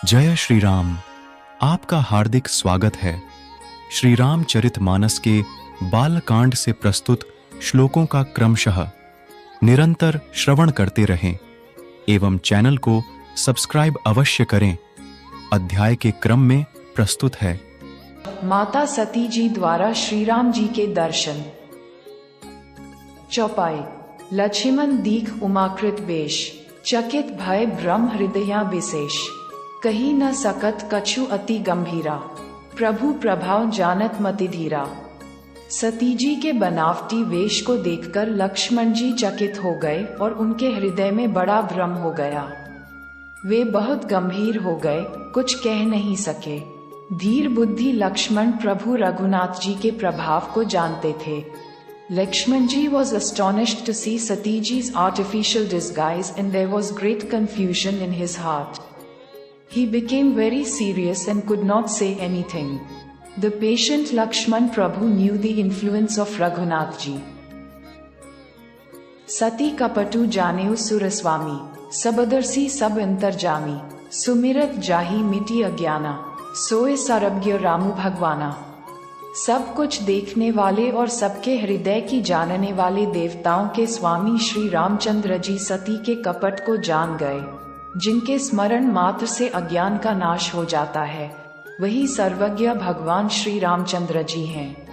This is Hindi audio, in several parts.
जय श्री राम। आपका हार्दिक स्वागत है। श्री रामचरितमानस के बालकांड से प्रस्तुत श्लोकों का क्रमशः निरंतर श्रवण करते रहें एवं चैनल को सब्सक्राइब अवश्य करें। अध्याय के क्रम में प्रस्तुत है माता सती जी द्वारा श्री राम जी के दर्शन। चौपाई। लक्ष्मण दीख उमाकृत वेश, चकित भय ब्रह्म हृदया विशेष। कही न सकत कछु अति गंभीरा, प्रभु प्रभाव जानत मति धीरा। सती जी के बनावटी वेश को देखकर लक्ष्मण जी चकित हो गए और उनके हृदय में बड़ा भ्रम हो गया। वे बहुत गंभीर हो गए, कुछ कह नहीं सके। धीर बुद्धि लक्ष्मण प्रभु रघुनाथ जी के प्रभाव को जानते थे। Lakshman ji was astonished to see Sati ji's artificial disguise and there was great confusion in his heart. He became very serious and could not say anything. The patient Lakshman Prabhu knew the influence of Raghunath ji. Sati kapatu janeu suraswami, sabadharsi sab antarjami, sumirat jahi miti agyana, सोए सर्वज्ञ रामु भगवाना। सब कुछ देखने वाले और सबके हृदय की जानने वाले देवताओं के स्वामी श्री रामचंद्र जी सती के कपट को जान गए। जिनके स्मरण मात्र से अज्ञान का नाश हो जाता है, वही सर्वज्ञ भगवान श्री रामचंद्र जी हैं।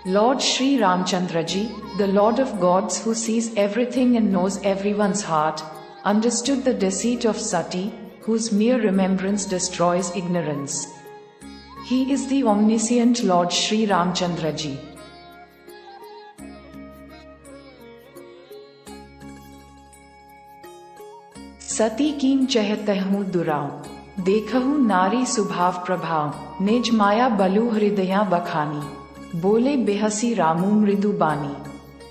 Lord Shri Ramchandra ji, the Lord of gods who sees everything and knows everyone's heart, understood the deceit of Sati, whose mere remembrance destroys ignorance. He is the omniscient Lord Shri Ramchandra ji. सती कीम चहतहु दुराव, देखहु नारी सुभाव प्रभाव, निज माया बलु हृदया बखानी, बोले बेहसी रामू मृदु बानी।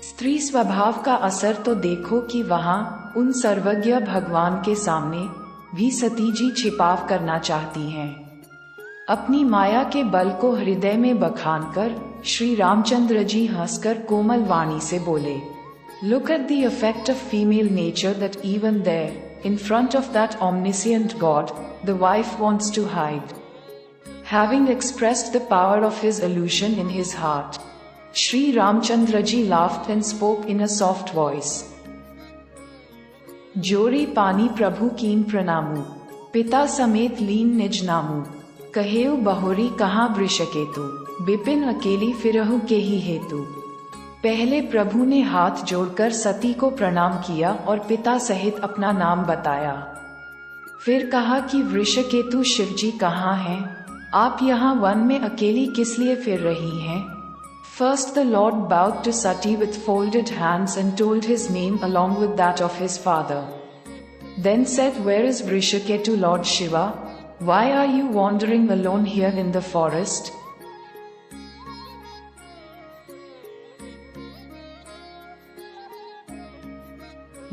स्त्री स्वभाव का असर तो देखो कि वहां उन सर्वज्ञ भगवान के सामने भी सती जी छिपाव करना चाहती हैं। अपनी माया के बल को हृदय में बखान कर श्री रामचंद्र जी हंसकर कोमल वाणी से बोले, look at the effect of female nature that even there in front of that omniscient God the wife wants to hide. Having expressed the power of his illusion in his heart, Shri Ramchandra ji laughed and spoke in a soft voice. जोरी पानी प्रभु कीन प्रणामु, पिता समेत लीन निज नामु, कहेउ बहुरी कहाँ वृषकेतु, बिपिन अकेली फिरहु के ही हेतु। पहले प्रभु ने हाथ जोड़कर सती को प्रणाम किया और पिता सहित अपना नाम बताया। फिर कहा कि वृषकेतु शिवजी कहाँ हैं? आप यहाँ वन में अकेली किस लिए फिर रही हैं? First the Lord bowed to Sati with folded hands and told his name along with that of his father. Then said, where is Vrishiketu Lord Shiva? Why are you wandering alone here in the forest?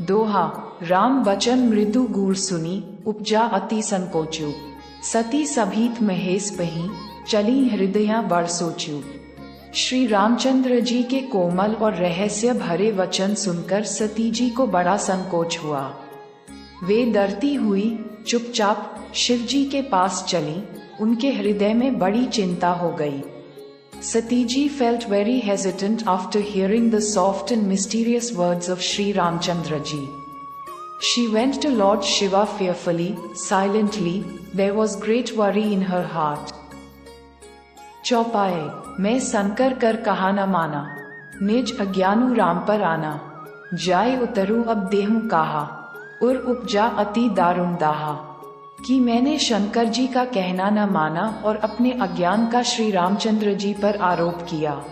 दोहा। राम बचन मृदु गूढ़ सुनी, उपजा अति संकोचु। सती सभीत महेश बही, चली हृदया बड़ सोचू। श्री रामचंद्र जी के कोमल और रहस्य भरे वचन सुनकर सती जी को बड़ा संकोच हुआ। वे डरती हुई चुपचाप शिव जी के पास चली। उनके हृदय में बड़ी चिंता हो गई। सती जी felt very hesitant after hearing the soft and mysterious words of Shri Ramchandra ji. She went to Lord Shiva fearfully, silently. There was great worry in her heart. चौपाए। मैं सनकर कर कहा न माना, निज अज्ञानु राम पर आना। जाय उतरू अब देहूं कहा, उर उपजा अति दारुण दाहा। कि मैंने शंकर जी का कहना न माना और अपने अज्ञान का श्री रामचंद्र जी पर आरोप किया।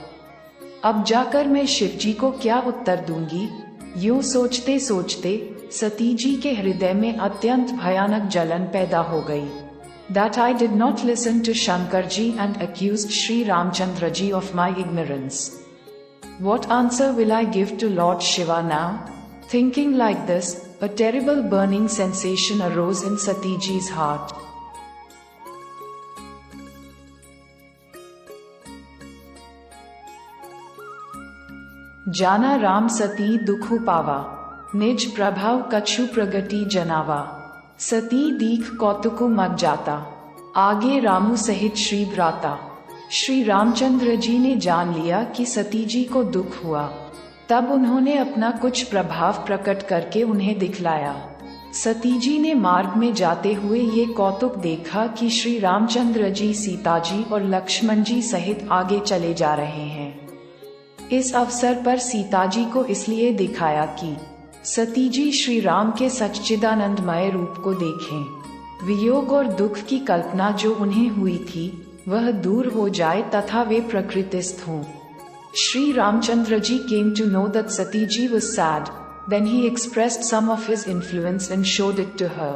अब जाकर मैं शिव जी को क्या उत्तर दूंगी? यूं सोचते सोचते सती जी के हृदय में अत्यंत भयानक जलन पैदा हो गई। That I did not listen to Shankar ji and accused Shri Ramchandra ji of my ignorance. What answer will I give to Lord Shiva now? Thinking like this, a terrible burning sensation arose in Sati ji's heart. जाना राम सती दुखु पावा, निज प्रभाव कछु प्रगति जनावा। सती दीख कौतुकु मग जाता, आगे रामु सहित श्री भ्राता। श्री रामचंद्र जी ने जान लिया कि सती जी को दुख हुआ, तब उन्होंने अपना कुछ प्रभाव प्रकट करके उन्हें दिखलाया। सती जी ने मार्ग में जाते हुए ये कौतुक देखा कि श्री रामचंद्र जी सीता जी और लक्ष्मण जी सहित आगे चले जा रहे हैं। इस अवसर पर सीता जी को इसलिए दिखाया कि सती जी श्री राम के सच्चिदानंदमय रूप को देखें, वियोग और दुख की कल्पना जो उन्हें हुई थी वह दूर हो जाए तथा वे प्रकृतिस्थ हों। श्री रामचंद्र जी came to know that Sati ji was sad. Then he expressed some of his influence and showed it to her.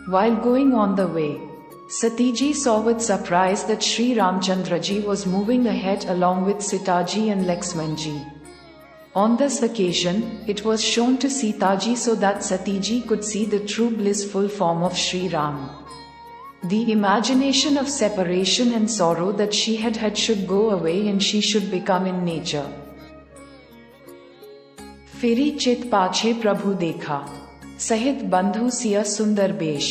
While going on the way, Sati ji saw with surprise that Shri Ramchandra ji was moving ahead along with Sita ji and Lakshman ji. On this occasion, it was shown to Sita ji so that Sati ji could see the true blissful form of Shri Ram. The imagination of separation and sorrow that she had should go away and she should become in nature. Free चित पाछे प्रभु देखा, सहित बंधु सिया सुंदर बेश।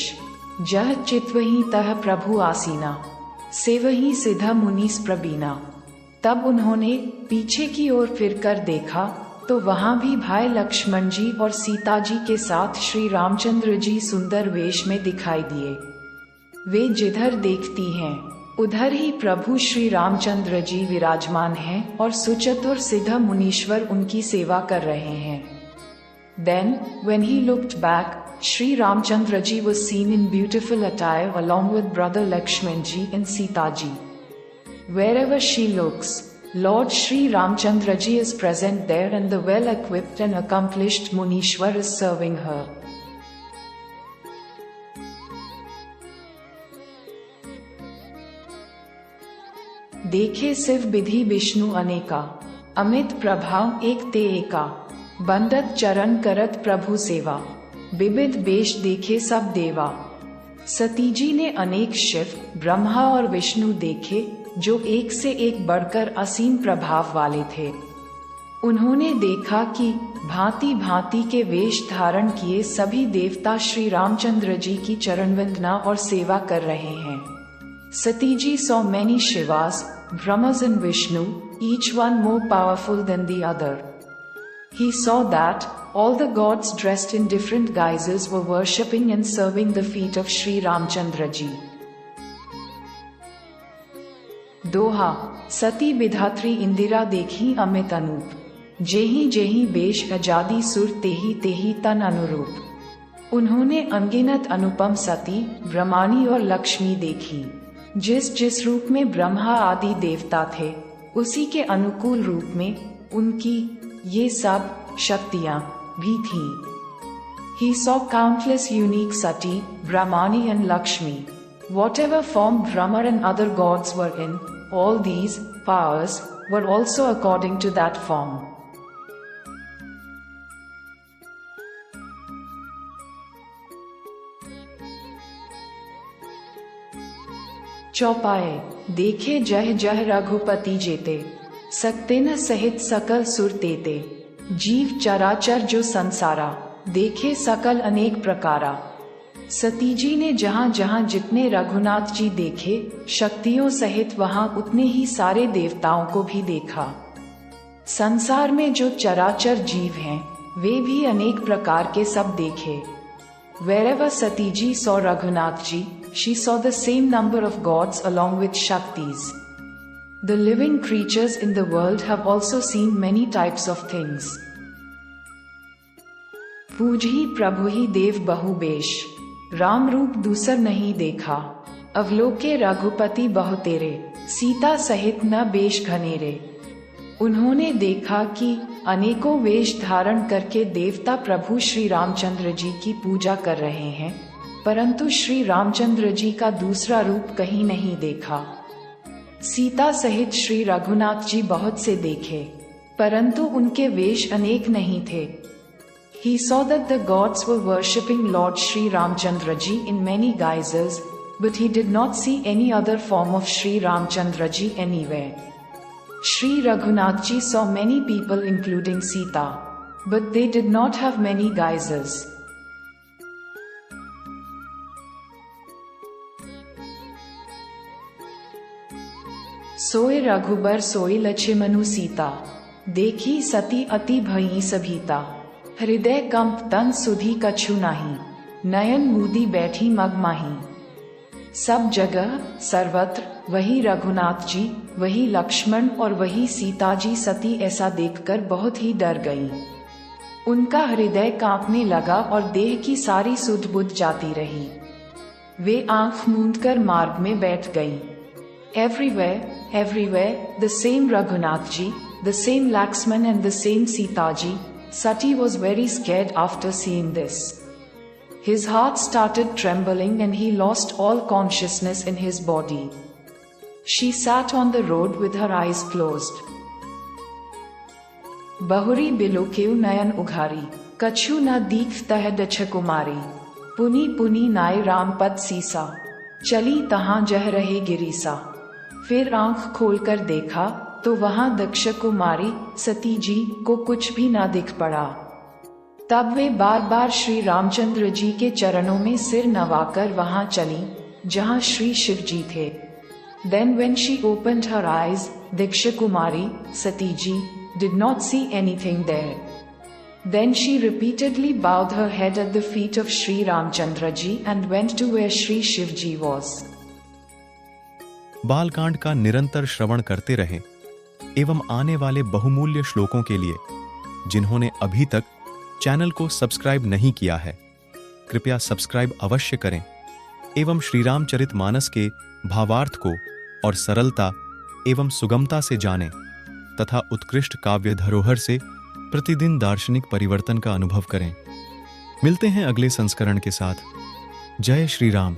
जह चितवही तह प्रभु आसीना, सेवही सिद्ध मुनीस प्रबीना। तब उन्होंने पीछे की ओर फिरकर देखा तो वहां भी भाई लक्ष्मण जी और सीता जी के साथ श्री रामचंद्र जी सुंदर वेश में दिखाई दिए। वे जिधर देखती हैं उधर ही प्रभु श्री रामचंद्र जी विराजमान हैं और सुचतुर सिद्ध मुनीश्वर उनकी सेवा कर रहे हैं। Then, when he looked back, Shri Ramchandra ji was seen in beautiful attire along with brother Lakshman ji and Sita ji. Wherever she looks, Lord Shri Ramchandra ji is present there and the well-equipped and accomplished Munishwar is serving her. देखे शिव विधि विष्णु अनेका, अमित प्रभाव एक ते एका। बंदत चरण करत प्रभु सेवा, विविध वेश देखे सब देवा। सती जी ने अनेक शिव, ब्रह्मा और विष्णु देखे जो एक से एक बढ़कर असीम प्रभाव वाले थे। उन्होंने देखा कि भांति भांति के वेश धारण किए सभी देवता श्री रामचंद्र जी की चरण वंदना और सेवा कर रहे हैं। Sati ji saw many Shivas, Brahmas and Vishnu, each one more powerful than the other. He saw that all the gods dressed in different guises were worshipping and serving the feet of Shri Ramchandra ji. दोहा सती विधात्री इंदिरा देखी अमित अनूप, जेहि जेहि बेश अजादी सुर तेहि तेहि तन अनुरूप। उन्होंने अनगिनत अनुपम सती, ब्रह्माणी और लक्ष्मी देखी। जिस जिस रूप में ब्रह्मा आदि देवता थे उसी के अनुकूल रूप में उनकी ये सब शक्तियां भी थीं। He saw countless unique Sati, Brahmani and Lakshmi. Whatever form Brahma and other gods were in, all these powers were also according to that form. चौपाए देखे जह जह रघुपति जेते, सकते न सहित सकल सुर तेते। जीव चराचर जो संसारा, देखे सकल अनेक प्रकारा। सती जी ने जहाँ जहाँ जितने रघुनाथ जी देखे शक्तियों सहित वहाँ उतने ही सारे देवताओं को भी देखा। संसार में जो चराचर जीव हैं वे भी अनेक प्रकार के सब देखे। Wherever Sati ji saw Raghunath ji, she saw the same number of gods along with Shaktis. The living creatures in the world have also seen many types of things. पूजहि प्रभुहि देव बहुबेश, राम रूप दूसर नहीं देखा। अवलोके रघुपति बहु तेरे, सीता सहित न बेश घनेरे। उन्होंने देखा कि अनेकों वेश धारण करके देवता प्रभु श्री रामचंद्र जी की पूजा कर रहे हैं, परंतु श्री रामचंद्र जी का दूसरा रूप कहीं नहीं देखा। सीता सहित श्री रघुनाथ जी बहुत से देखे, परंतु उनके वेश अनेक नहीं थे। He saw that the gods were worshipping Lord Shri Ramchandra ji in many guises, but he did not see any other form of Shri Ramchandra ji anywhere. Sri Raghunath ji saw many people including Sita, but they did not have many geysers. सोए रघुबर सोई लक्ष्मणु सीता, देखी सती अति भई सभीता। हृदय कंप तन सुधी कछु नाही, नयन मूदी बैठी मगमाही। सब जगह सर्वत्र वही रघुनाथ जी, वही लक्ष्मण और वही सीता जी। सती ऐसा देखकर बहुत ही डर गई। उनका हृदय कांपने लगा और देह की सारी सुध बुध जाती रही। वे आंख मूंदकर मार्ग में बैठ गई। Everywhere, the same Raghunath ji, the same Lakshman and the same Sita ji. Sati was very scared after seeing this. His heart started trembling and he lost all consciousness in his body. She sat on the road with her eyes closed. बहुरी बिलोकेउ नयन उघारी, कछु न दीखतह डछ कुमारी। पुनी पुनी नाय रामपद सीसा, चली तहां जह रहे गिरीसा। फिर आंख खोलकर देखा तो वहां दक्ष कुमारी सती जी को कुछ भी ना दिख पड़ा। तब वे बार बार श्री रामचंद्र जी के चरणों में सिर नवाकर वहां चली जहां श्री शिव जी थे। Then when she opened her eyes, Diksha Kumari, Sati ji, did not see anything there. Then she repeatedly bowed her head at the feet of Shri Ramchandra ji and went to where Shri Shiv ji was. Balkand का निरंतर श्रवण करते रहें एवं आने वाले बहुमूल्य श्लोकों के लिए जिन्होंने अभी तक चैनल को सब्सक्राइब नहीं किया है, कृपया सब्सक्राइब अवश्य करें एवं श्री रामचरितमानस के भावार्थ को और सरलता एवं सुगमता से जानें तथा उत्कृष्ट काव्य धरोहर से प्रतिदिन दार्शनिक परिवर्तन का अनुभव करें। मिलते हैं अगले संस्करण के साथ। जय श्री राम।